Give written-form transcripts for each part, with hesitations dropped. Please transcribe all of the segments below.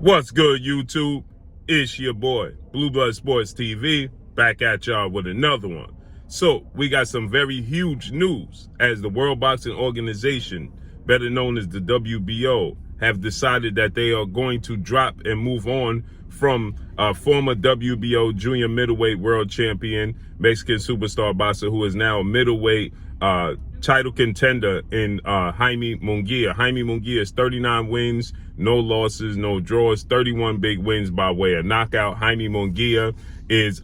What's good, YouTube? It's your boy, Blue Blood Sports TV, back at y'all with another one. So, we got some very huge news as the World Boxing Organization, better known as the WBO, have decided that they are going to drop and move on from former WBO junior middleweight world champion, Mexican superstar boxer who is now a middleweight title contender in Jaime Munguia. Jaime Munguia is 39 wins, no losses, no draws, 31 big wins by way of knockout. Jaime Munguia is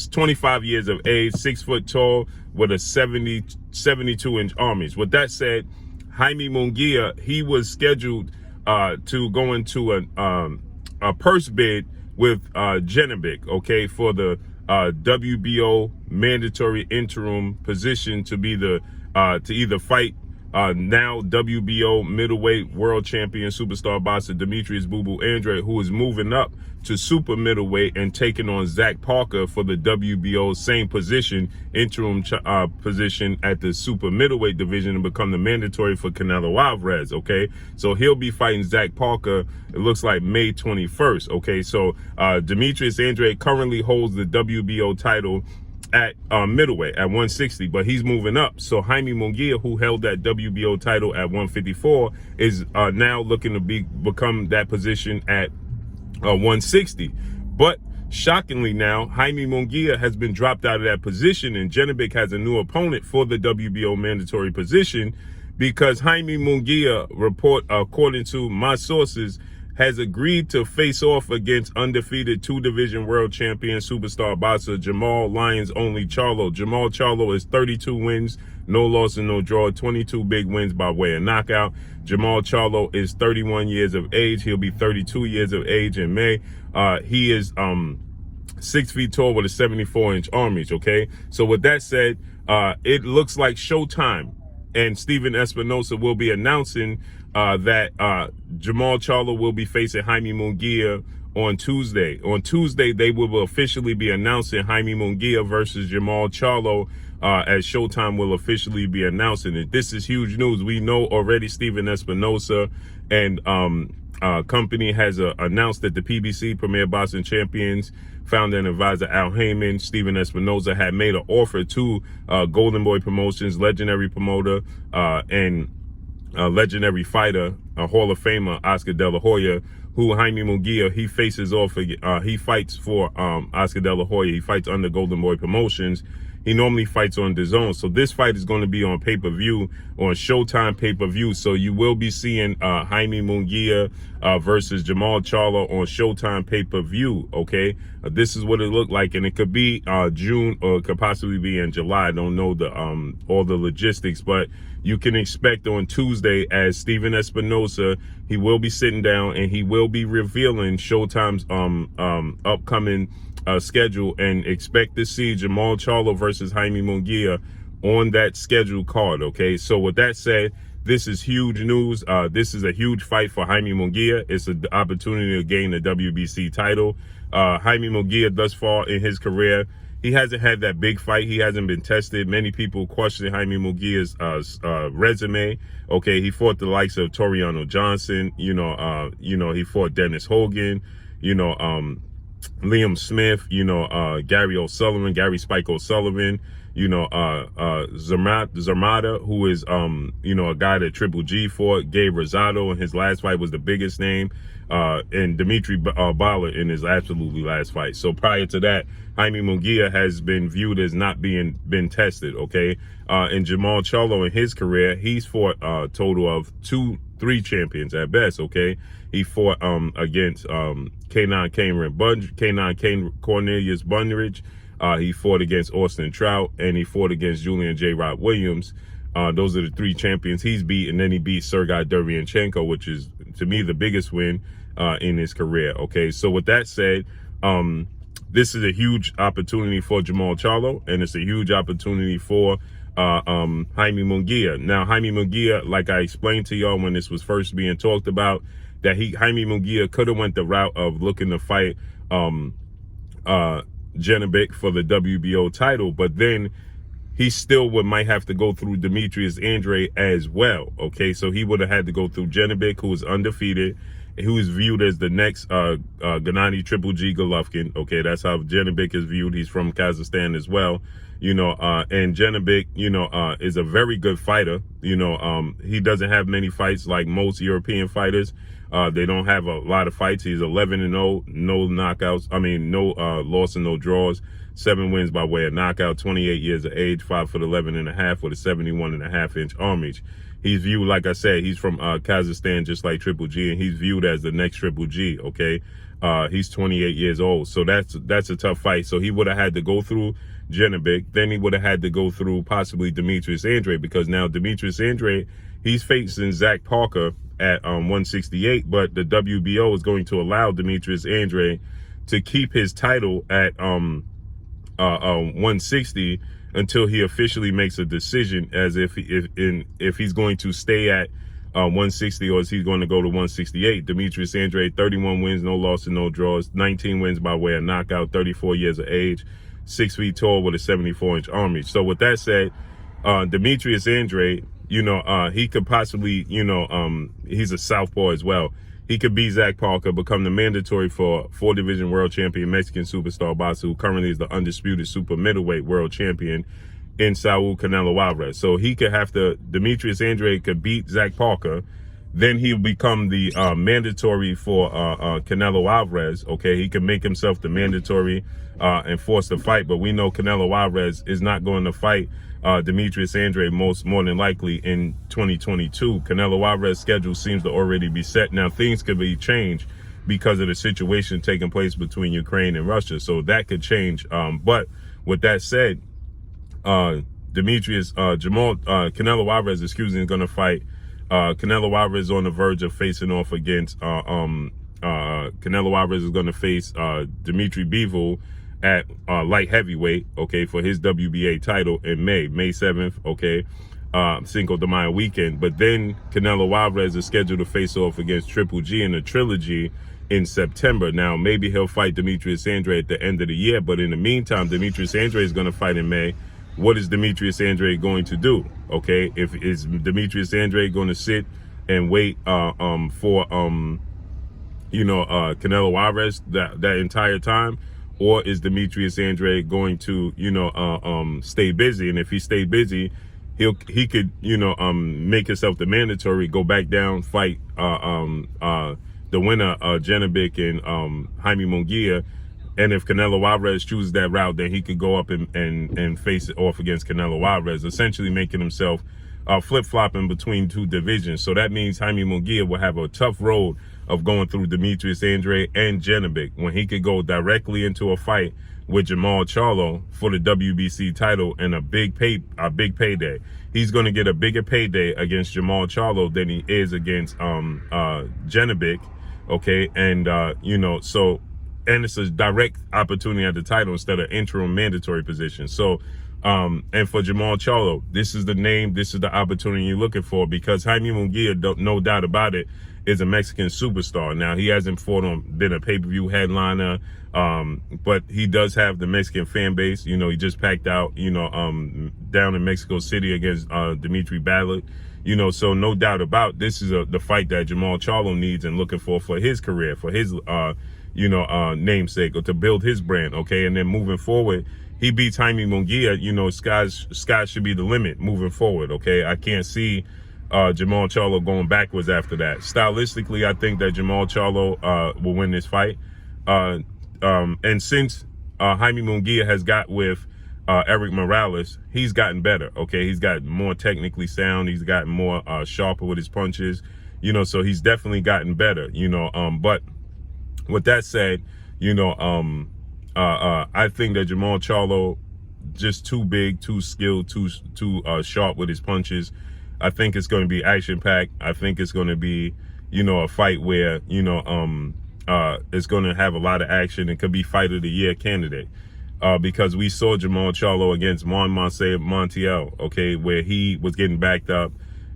25 years of age, 6 foot tall, with a 72-inch arms. With that said, Jaime Munguia, he was scheduled to go into a purse bid with Jermall, okay, for the WBO mandatory interim position to be the to either fight now WBO middleweight world champion superstar boxer Demetrius Boo Boo Andrade, who is moving up to super middleweight and taking on Zach Parker for the WBO same position, interim position at the super middleweight division, and become the mandatory for Canelo Alvarez. Okay, so he'll be fighting Zach Parker, it looks like May 21st. Okay, so Demetrius Andrade currently holds the WBO title at middleweight at 160, but he's moving up. So Jaime Munguia, who held that WBO title at 154, is now looking to become that position at 160. But shockingly now, Jaime Munguia has been dropped out of that position, and Jermall has a new opponent for the WBO mandatory position, because Jaime Munguia, according to my sources, has agreed to face off against undefeated 2-division world champion superstar boxer Jermall Charlo. Jermall Charlo is 32 wins, no loss and no draw, 22 big wins by way of knockout. Jermall Charlo is 31 years of age. He'll be 32 years of age in May. He is 6 feet tall with a 74-inch arm reach, okay? So with that said, it looks like Showtime and Steven Espinosa will be announcing that Jermall Charlo will be facing Jaime Munguia on Tuesday. On Tuesday, they will officially be announcing Jaime Munguia versus Jermall Charlo, as Showtime will officially be announcing it. This is huge news. We know already Steven Espinosa and company has announced that the PBC, Premier Boxing Champions, founder and advisor Al Heyman, Steven Espinosa, had made an offer to Golden Boy Promotions, legendary promoter, and legendary fighter, a Hall of Famer, Oscar De La Hoya, who Jaime Munguia, he faces off, he fights for Oscar De La Hoya. He fights under Golden Boy Promotions. He normally fights on DAZN. So this fight is going to be on pay-per-view, on Showtime pay-per-view. So you will be seeing Jaime Munguia versus Jermall Charlo on Showtime pay-per-view, okay? This is what it looked like, and it could be June, or it could possibly be in July. I don't know the all the logistics, but you can expect on Tuesday, as Steven Espinosa, he will be sitting down and he will be revealing Showtime's upcoming schedule, and expect to see Jermall Charlo versus Jaime Munguia on that scheduled card, okay? So with that said, this is huge news. This is a huge fight for Jaime Munguia. It's an opportunity to gain the WBC title. Jaime Munguia, thus far in his career, he hasn't had that big fight. He hasn't been tested. Many people question Jaime Munguia's resume. Okay, he fought the likes of Toriano Johnson. He fought Dennis Hogan. Liam Smith. Gary Spike O'Sullivan. Zarmada, who is a guy that Triple G fought. Gabe Rosado in his last fight was the biggest name. And Dimitri Bala in his absolutely last fight. So prior to that, Jaime Munguia has been viewed as not been tested, okay? And Jermall Charlo in his career, he's fought a total of 3 champions at best, okay? He fought against K9 Cornelius Bunridge. He fought against Austin Trout, and he fought against Julian J. Rod Williams. Those are the 3 champions he's beat, and then he beat Sergei Derevyanchenko, which is, to me, the biggest win in his career, okay? So with that said, this is a huge opportunity for Jermall Charlo, and it's a huge opportunity for Jaime Munguia. Now, Jaime Munguia, like I explained to y'all when this was first being talked about, that Jaime Munguia could have went the route of looking to fight Jermall for the WBO title, but then he still might have to go through Demetrius Andrade as well. Okay, so he would have had to go through Jermall, who is undefeated, who is viewed as the next Gennady Triple G Golovkin. Okay, that's how Janibek is viewed. He's from Kazakhstan as well. And Janibek, is a very good fighter. He doesn't have many fights like most European fighters. They don't have a lot of fights. He's 11-0, no knockouts. No loss and no draws. 7 wins by way of knockout. 28 years of age, 5'11.5" with a 71.5-inch arm reach. He's viewed, like I said, he's from Kazakhstan, just like Triple G, and he's viewed as the next Triple G. Okay, he's 28 years old, so that's a tough fight. So he would have had to go through Janibek, then he would have had to go through possibly Demetrius Andrade, because now Demetrius Andrade, he's facing Zach Parker at 168, but the WBO is going to allow Demetrius Andrade to keep his title at 160 until he officially makes a decision as if he's going to stay at 160 or is he going to go to 168. Demetrius Andrade, 31 wins, no losses, no draws, 19 wins by way of knockout, 34 years of age, 6 feet tall with a 74-inch arm reach. So with that said, Demetrius Andrade, he could possibly, he's a southpaw as well. He could beat Zach Parker, become the mandatory for 4-division world champion Mexican superstar boxer, who currently is the undisputed super middleweight world champion in Saul Canelo Alvarez. So he could Demetrius Andrade could beat Zach Parker, then he'll become the mandatory for Canelo Alvarez. Okay, he can make himself the mandatory and force the fight, but we know Canelo Alvarez is not going to fight Demetrius Andrade more than likely in 2022. Canelo Alvarez's schedule seems to already be set. Now things could be changed because of the situation taking place between Ukraine and Russia, so that could change. But with that said, Canelo Alvarez, is going to fight. Canelo Alvarez is on the verge of facing off against Canelo Alvarez is going to face Dimitri Bivol at light heavyweight, okay, for his WBA title in May 7th, okay, Cinco de Mayo weekend. But then Canelo Alvarez is scheduled to face off against Triple G in a trilogy in September. Now, maybe he'll fight Demetrius Andrade at the end of the year, but in the meantime, Demetrius Andrade is going to fight in May. What is Demetrius Andrade going to do? Okay, is Demetrius Andrade going to sit and wait for Canelo Alvarez that entire time? Or is Demetrius Andrade going to, stay busy? And if he stay busy, he could, make himself the mandatory, go back down, fight the winner, Janibek and Jaime Munguia. And if Canelo Alvarez chooses that route, then he could go up and face it off against Canelo Alvarez, essentially making himself flip-flopping between 2 divisions. So that means Jaime Munguia will have a tough road of going through Demetrius Andrade and Janibek, when he could go directly into a fight with Jermall Charlo for the WBC title and a big payday. He's going to get a bigger payday against Jermall Charlo than he is against Janibek, okay? And and it's a direct opportunity at the title instead of interim mandatory position. So and for Jermall Charlo, this is the name, this is the opportunity you're looking for, because Jaime Munguia, no doubt about it, is a Mexican superstar. Now, he hasn't been a pay-per-view headliner, but he does have the Mexican fan base. He just packed out, down in Mexico City against Dimitri Bivol. So no doubt about this is the fight that Jermall Charlo needs and looking for his career, for his, namesake, or to build his brand, okay? And then moving forward, he beats Jaime Munguia, sky should be the limit moving forward, okay? I can't see Jermall Charlo going backwards after that. Stylistically, I think that Jermall Charlo will win this fight. And since Jaime Munguia has got with Eric Morales, he's gotten better, okay? He's gotten more technically sound. He's gotten more sharper with his punches, so he's definitely gotten better, but with that said, I think that Jermall Charlo just too big, too skilled, too sharp with his punches. I think it's going to be action-packed. I think it's going to be, a fight where, it's going to have a lot of action and could be fight of the year candidate. Because we saw Jermall Charlo against Montiel, okay, where he was getting backed up,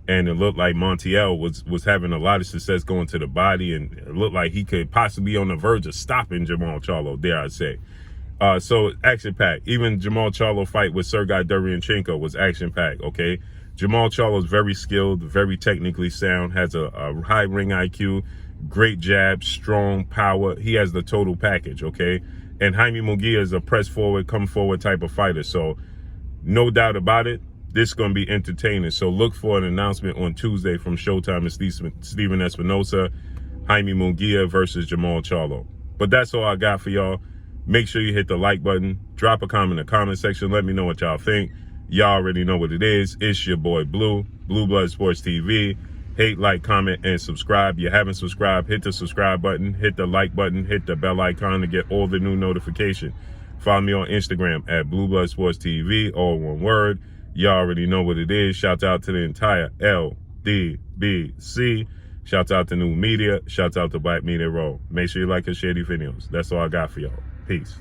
and it looked like Montiel was having a lot of success going to the body, and it looked like he could possibly be on the verge of stopping Jermall Charlo, dare I say. So action-packed. Even Jermall Charlo fight with Sergey Derevyanchenko was action-packed, okay? Jermall Charlo is very skilled, very technically sound, has a high ring IQ, Great jab, strong power. He has the total package, okay? And Jaime Munguia is a press forward, come forward type of fighter. So no doubt about it, this is going to be entertaining. So look for an announcement on Tuesday from Showtime and Steven Espinosa, Jaime Munguia versus Jermall Charlo. But that's all I got for y'all. Make sure you hit the like button. Drop a comment in the comment section. Let me know what y'all think. Y'all already know what it is. It's your boy Blue Blood Sports TV. Hate, like, comment, and subscribe. You haven't subscribed, hit the subscribe button, hit the like button, hit the bell icon to get all the new notification. Follow me on Instagram at Blue Blood Sports TV, all one word. Y'all already know what it is. Shout out to the entire LDBC. Shout out to New Media. Shout out to Black Media Roll. Make sure you like and share these videos. That's all I got for y'all. Peace.